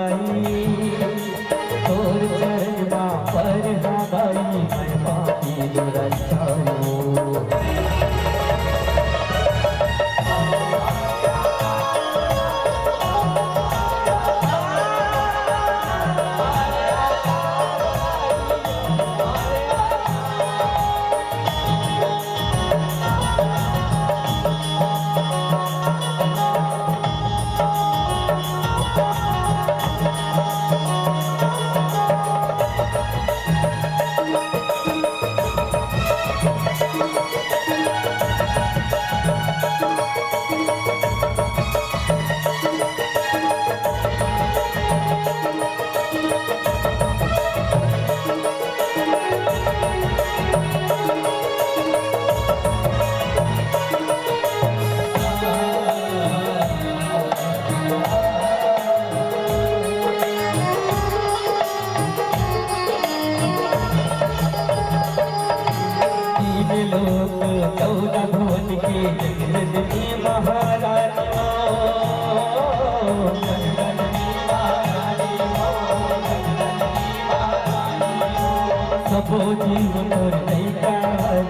गाई तोर चरणा पर गाई मैं पापी दुरचायो सबो जीव तोर दैता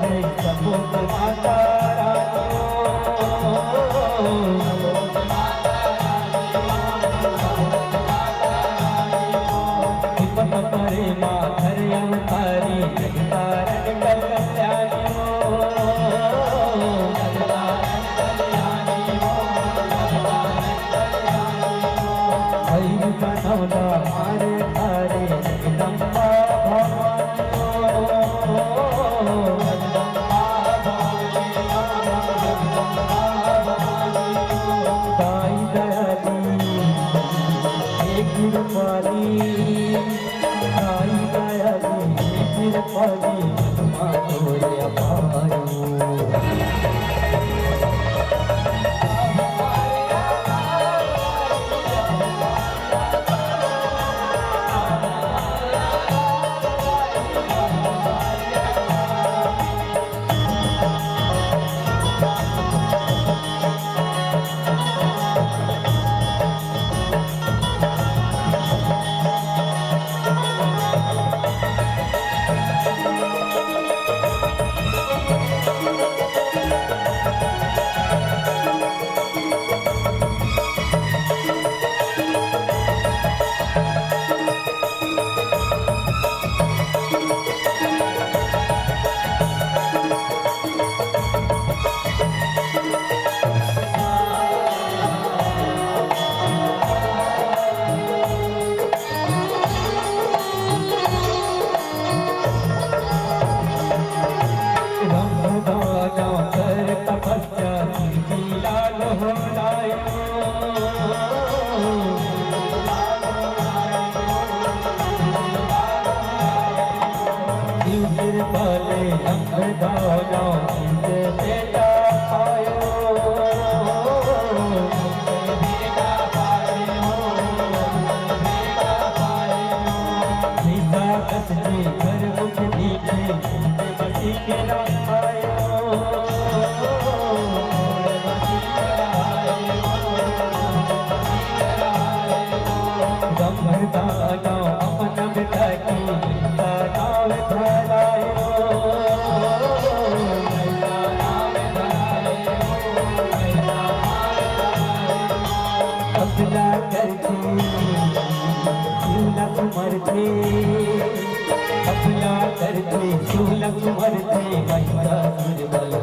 जय सबो माता विपत परे माँ घर अवतारी जगतारण कल्याणियो भैर बनौला मारे थारे जगदम्बा अपना करते शूलक मरते महिला दुर्बल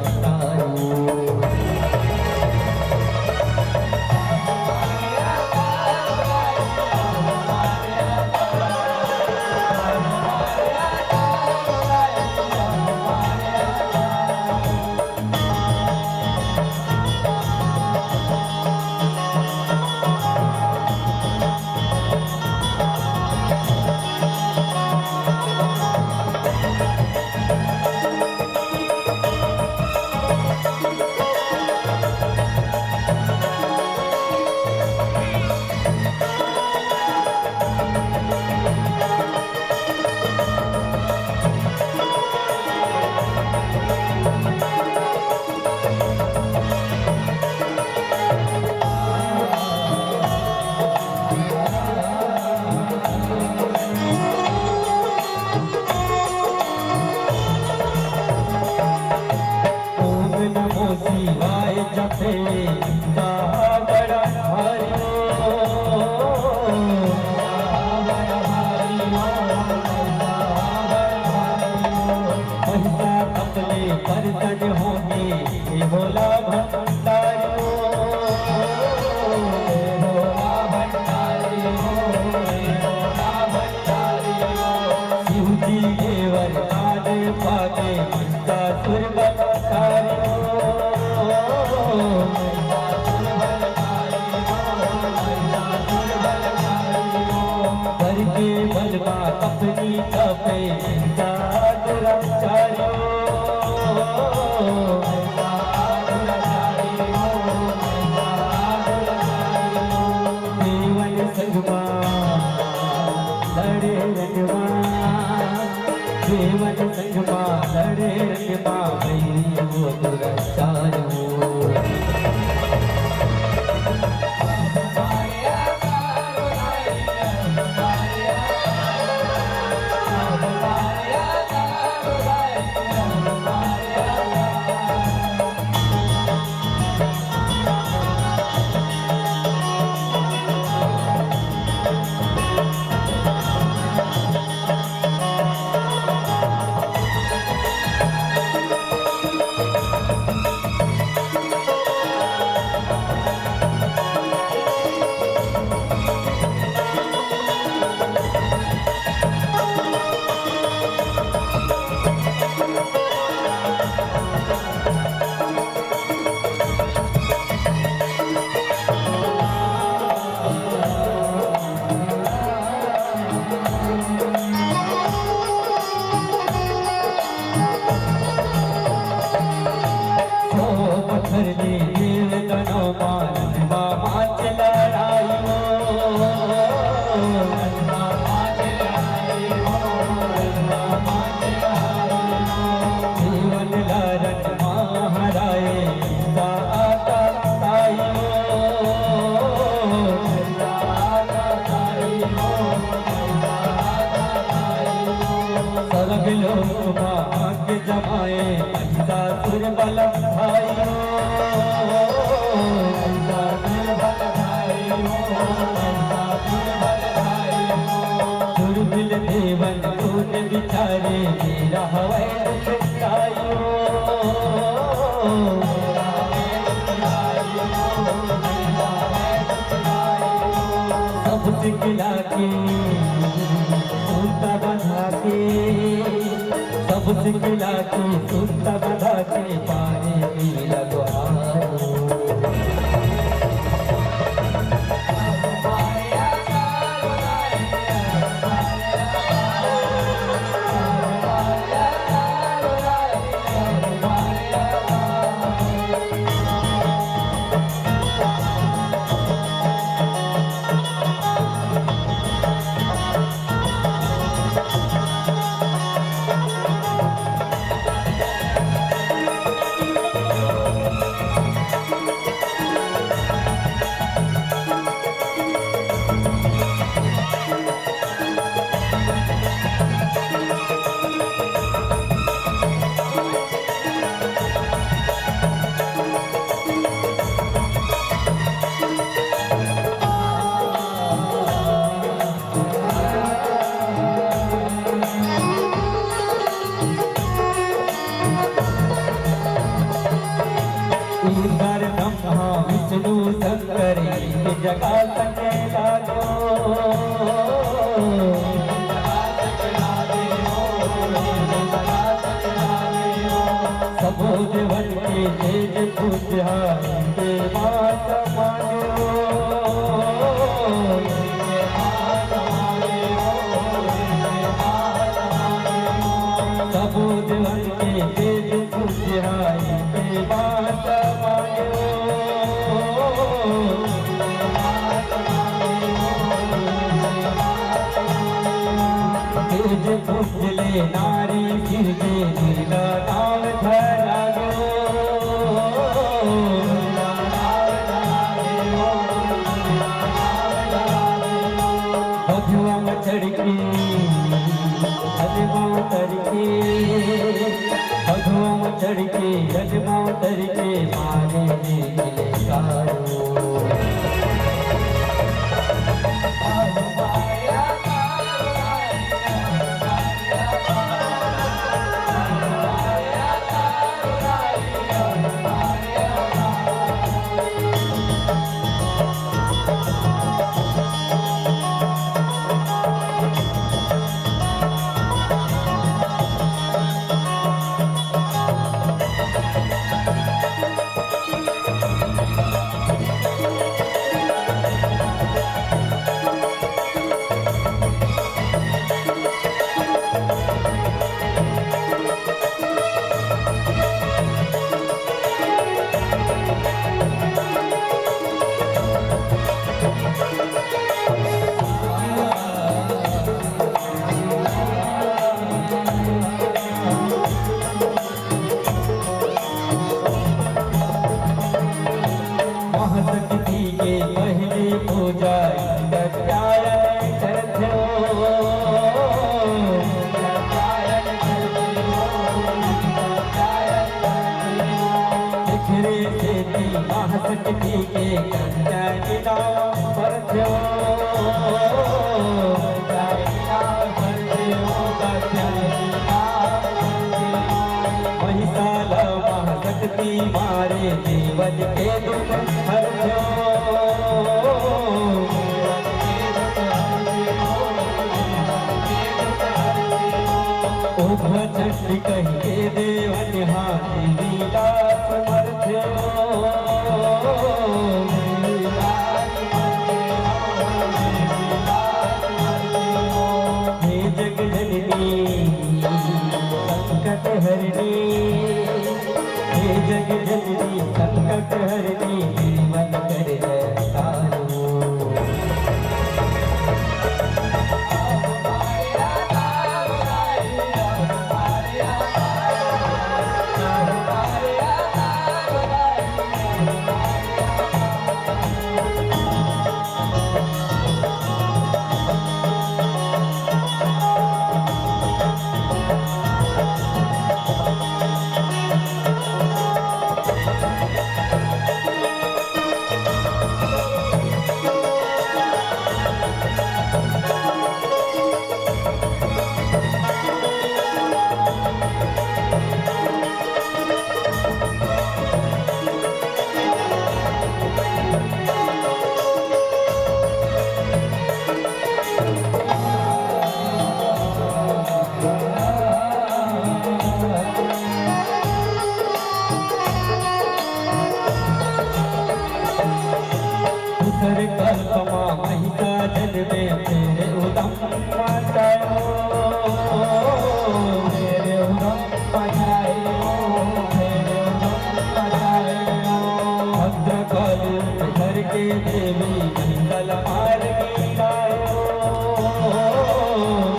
के बलवा अपनी तपे दुराचार्यो देवन संगमा लड़े रंगमा देवन संगमा लड़े रंगमा भैरी वो दुराचार्यो जमाए महिषासुर बल भाइयों दुर्मिल देवन दून बिचारे मेरा हवाई सब सिखला के सूता बंधा के सब सिखला के सूता बंधा के पानी में लगवाओ विष्णु शंकर जगा सके लागो सबो देवन के तेज पूजा के मात मानो सबो देवन के तेज पूजा के मात मानो तेज पूजले नारी गिरगे नीला नाम धरागो मधुआ में चढ़ के हजमा उतर के मधुआ में चढ़ के हजमा उतर के मारे मिले कारो शक्ति के कंचना पर महिषाला महाशक्ति मारे जीवन के दुख हर झंडी कहिए देवन हाथी लीला समर्थ्यो हे जग जननी संकट हरणी हे जग जननी संकट हरणी जीवन कर तारो कल्पमा महिषा जन में तेरे उदम मचायो तेरे उदम मचायो तेरे उदम मचायो भद्रकाल घर के देवी मंगल मार गिरायो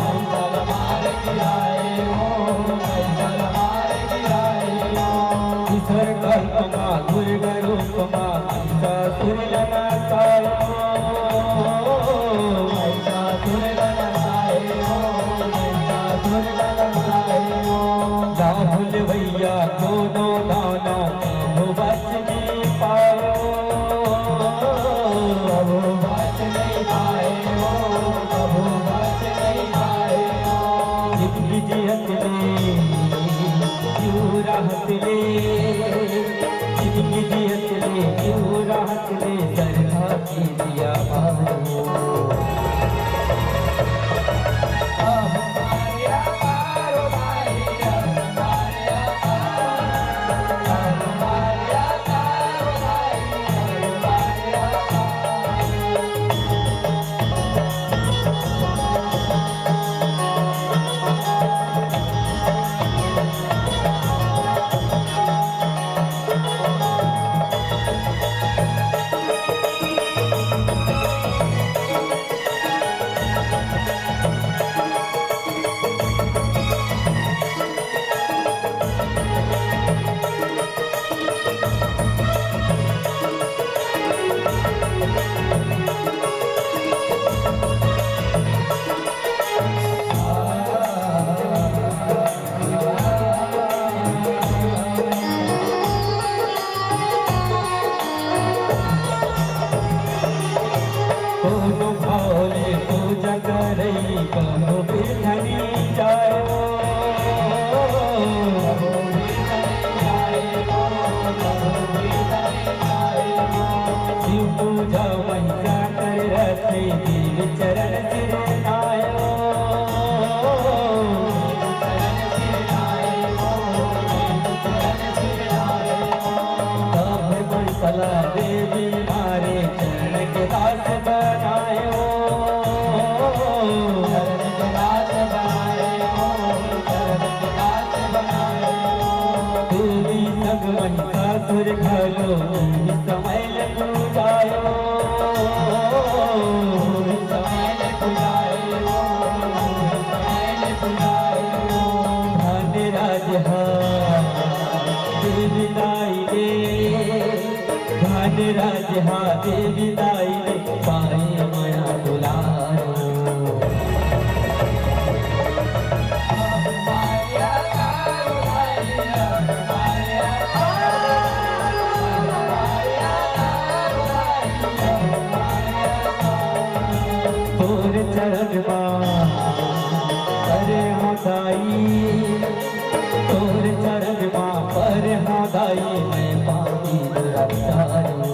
मंगल मार गिरायो मंगल मार गिरायो ईश्वर कल्पमा दुर्गा रूपमा महिषासुर राहुल भैया दोनों दाना वो बच नहीं पाए वो बच नहीं पाए वो बच नहीं पाए जिंदगी जियत ले क्यों राहत ले जिंदगी जियत ले क्यों राहत ले सरधा की दिया देवी मारे चरण के दास बनायो चरण के दास बनायो चरण के दास बनायो देवी सब महिषासुर घलो समय लगू जायो समय लगू जायो समय लगू जायो धन राज देवी दाई धन राज देवी दाई पाए माया दुलारो भाई तोर चरण मां पर हाँ दाई मैं पापी दुराचारी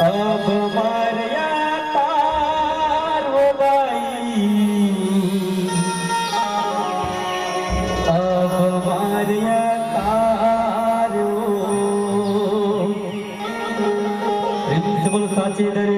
अब मारिया तार वो भाई अब मारिया तार वो बोलो साची दर